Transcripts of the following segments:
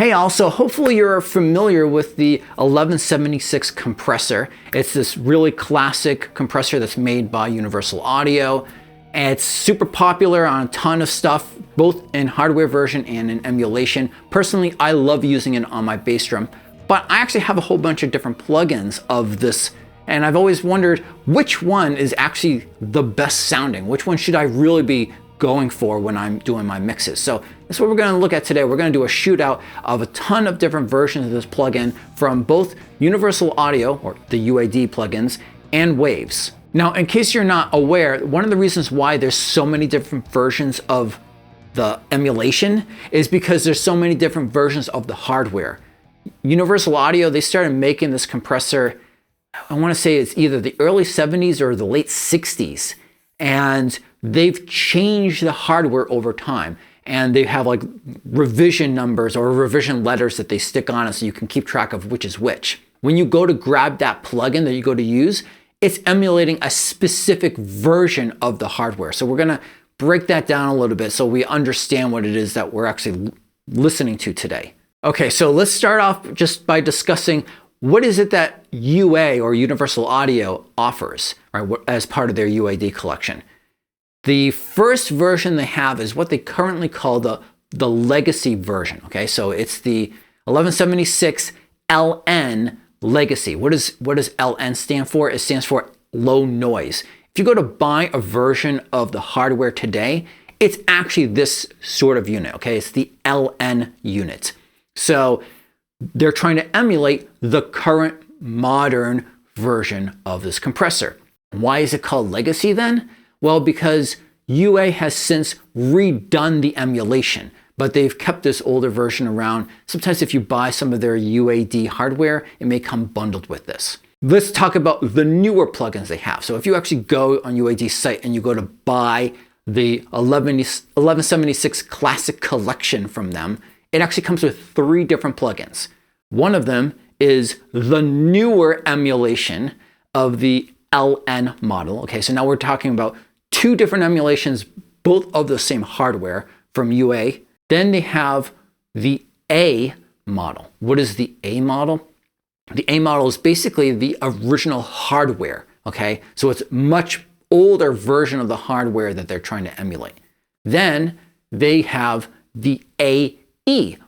Hey, also, hopefully you're familiar with the 1176 compressor. It's this really classic compressor that's made by Universal Audio. And it's super popular on a ton of stuff, both in hardware version and in emulation. Personally, I love using it on my bass drum, but I actually have a whole bunch of different plugins of this, and I've always wondered which one is actually the best sounding. Which one should I really be going for when I'm doing my mixes? So that's what we're going to look at today. We're going to do a shootout of a ton of different versions of this plugin from both Universal Audio, or the UAD plugins, and Waves. Now, in case you're not aware, one of the reasons why there's so many different versions of the emulation is because there's so many different versions of the hardware. Universal Audio, they started making this compressor, I want to say it's either the early 70s or the late 60s. And they've changed the hardware over time. And they have like revision numbers or revision letters that they stick on it so you can keep track of which is which. When you go to grab that plugin that you go to use, it's emulating a specific version of the hardware. So we're gonna break that down a little bit so we understand what it is that we're actually listening to today. Okay, so let's start off just by discussing what is it that UA, or Universal Audio, offers, right, as part of their UAD collection. The first version they have is what they currently call the legacy version. Okay, so it's the 1176 LN Legacy. What does LN stand for? It stands for low noise. If you go to buy a version of the hardware today, it's actually this sort of unit. Okay, it's the LN unit. So they're trying to emulate the current modern version of this compressor. Why is it called Legacy then? Well, because UA has since redone the emulation, but they've kept this older version around. Sometimes if you buy some of their UAD hardware, it may come bundled with this. Let's talk about the newer plugins they have. So if you actually go on UAD's site and you go to buy the 1176 Classic Collection from them, it actually comes with 3 different plugins. One of them is the newer emulation of the LN model. Okay, so now we're talking about 2 different emulations, both of the same hardware from UA. Then they have the A model. What is the A model? The A model is basically the original hardware. Okay, so it's much older version of the hardware that they're trying to emulate. Then they have the AE.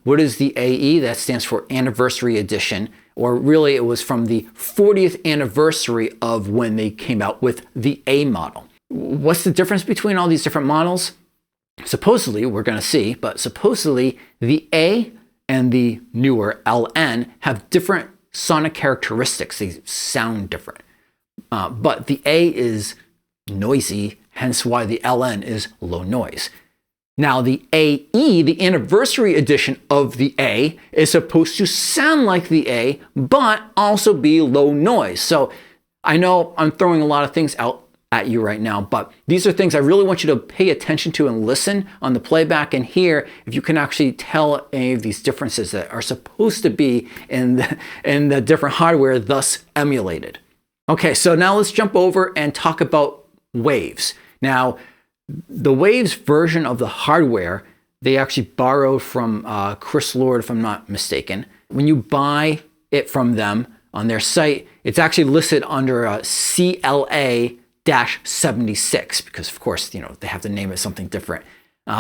What is the AE? That stands for Anniversary Edition, or really it was from the 40th anniversary of when they came out with the A model. What's the difference between all these different models? Supposedly, we're going to see, but supposedly the A and the newer LN have different sonic characteristics. They sound different. But the A is noisy, hence why the LN is low noise. Now the AE, the Anniversary Edition of the A, is supposed to sound like the A, but also be low noise. So I know I'm throwing a lot of things out at you right now, but these are things I really want you to pay attention to and listen on the playback and hear if you can actually tell any of these differences that are supposed to be in the different hardware, thus emulated. Okay, so now let's jump over and talk about Waves. Now, the Waves version of the hardware, they actually borrowed from Chris Lord, if I'm not mistaken. When you buy it from them on their site, it's actually listed under a CLA-76, because of course, you know, they have to name it something different.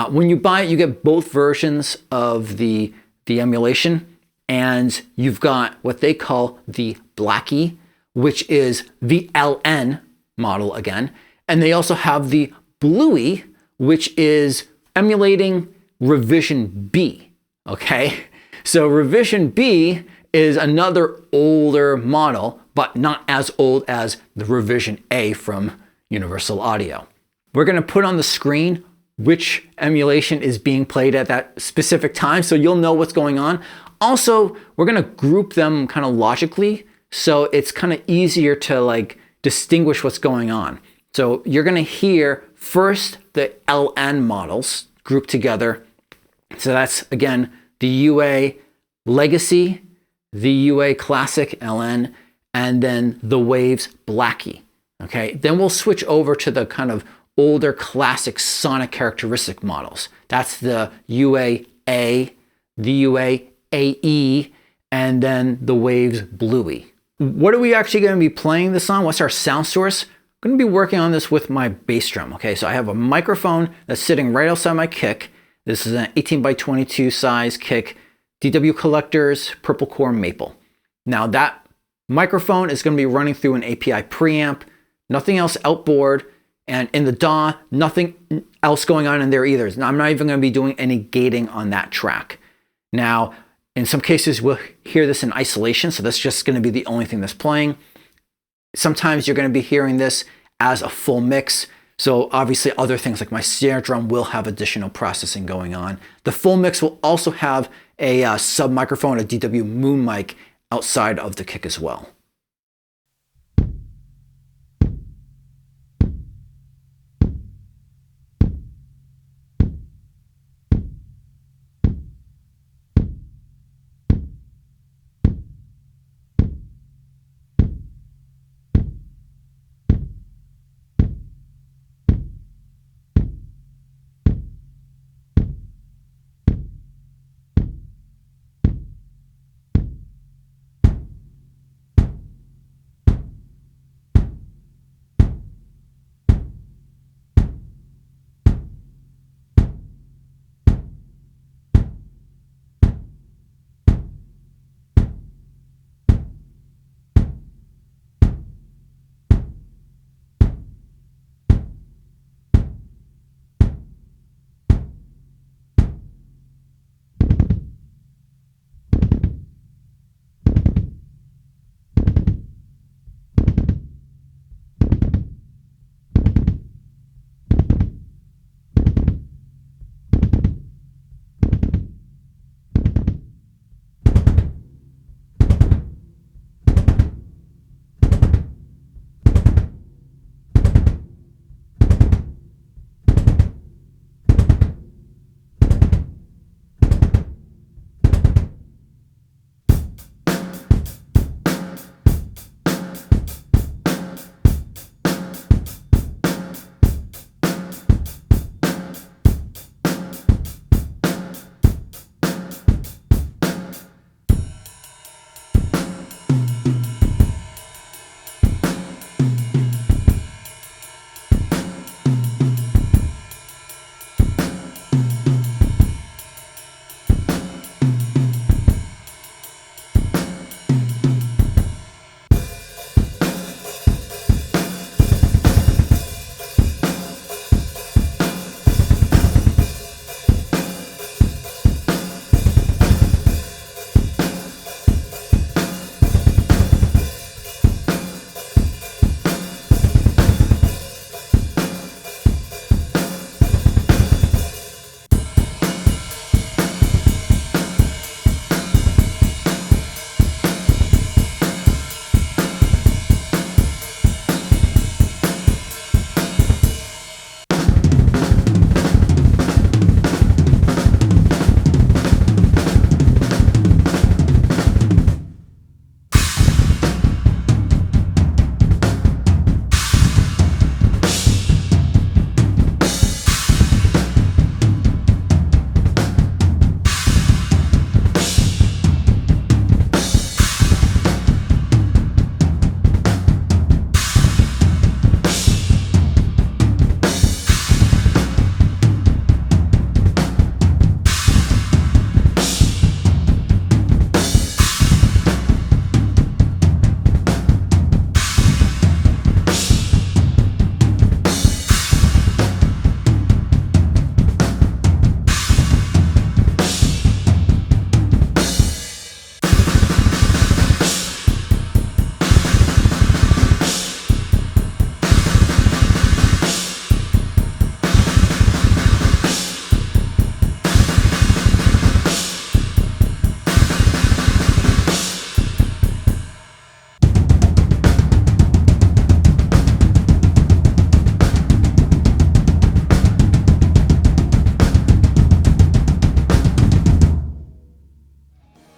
When you buy it, you get both versions of the emulation, and you've got what they call the Blackie, which is the LN model again, and they also have the Bluey, which is emulating Revision B. Okay, so Revision B is another older model, but not as old as the Revision A from Universal Audio. We're going to put on the screen which emulation is being played at that specific time, so you'll know what's going on. Also, we're going to group them kind of logically, so it's kind of easier to like distinguish what's going on. So you're going to hear first the LN models grouped together. So that's, again, the UA Legacy, the UA Classic LN, and then the Waves Blackie. Okay, then we'll switch over to the kind of older classic sonic characteristic models. That's the UA-A, the UA AE, and then the waves bluey. What are we actually going to be playing this on? What's our sound source? I'm going to be working on this with my bass drum. Okay, so I have a microphone that's sitting right outside my kick. This is an 18x22 size kick, DW Collector's PurplceCore Maple. Now that microphone is going to be running through an API preamp, nothing else outboard, and in the DAW, nothing else going on in there either. I'm not even going to be doing any gating on that track. Now, in some cases, we'll hear this in isolation, so that's just going to be the only thing that's playing. Sometimes you're going to be hearing this as a full mix, so obviously other things like my snare drum will have additional processing going on. The full mix will also have a sub microphone, a DW Moon mic outside of the kick as well.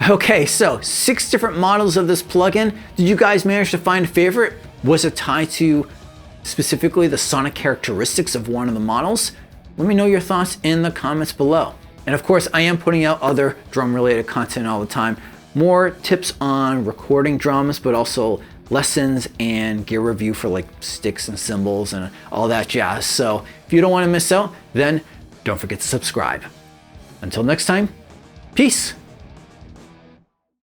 Okay, so 6 different models of this plugin. Did you guys manage to find a favorite? Was it tied to specifically the sonic characteristics of one of the models? Let me know your thoughts in the comments below. And of course, I am putting out other drum related content all the time. More tips on recording drums, but also lessons and gear review for like sticks and cymbals and all that jazz. So if you don't want to miss out, then don't forget to subscribe. Until next time, peace.